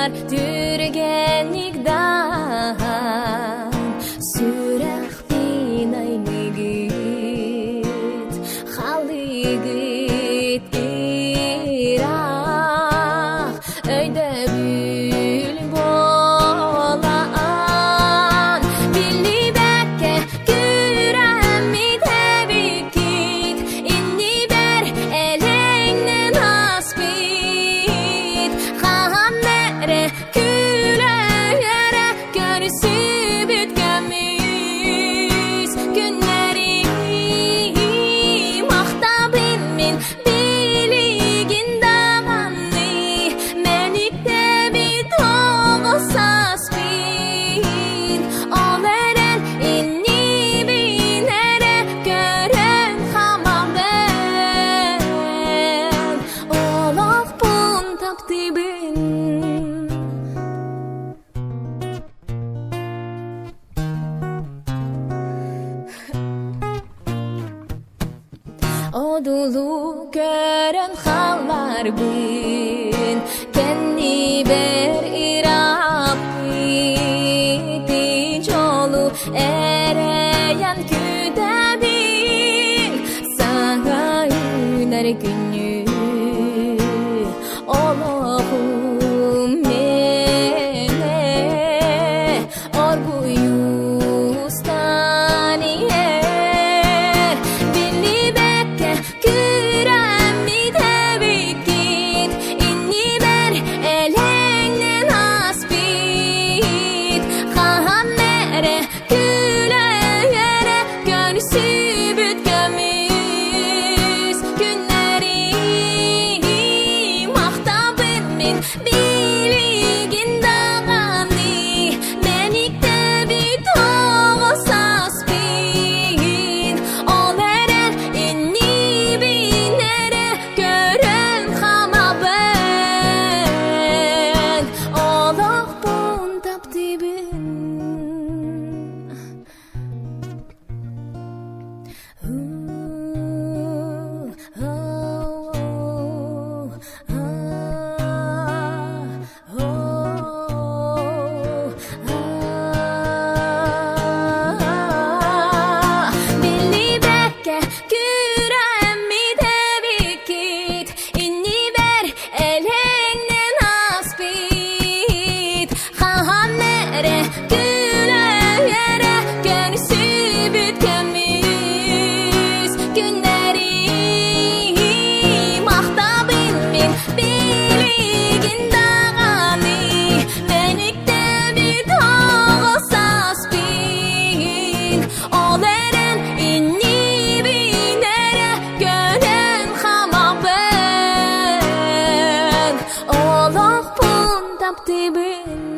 var türgenlikten sürek binayligit haligit irak öyde bül bolan billi bekke küremi tebikit inni ber elengnen aspit hamnere küleyere görüsü bütgemiz günleri mahtabin min biligin davanni menikte bit oğusas bin oleren inni binere gören hamam ben olak bun tapti bin odulu gören hallar bin kendi ber irapiti çolu ereyen küde bil sana üner günü Allah'ım mene orguyustan yer billi bekke küremi tebikit inni ber elengnen aspit hamnere küleyere görüsü bütgemiz günleri mahtabın min biligin dağani menikte bit oğusas bin oleren inni binere gören hama ben olak bun tapti bin billi bekke küremi tebikit inni ber elengnen aspit hamnere küleyere görüsü bütgemiz günleri mahtabin min biligin dağani menikte bit oğusas bin oleren inni binere gören hama ben olak bun tapti bin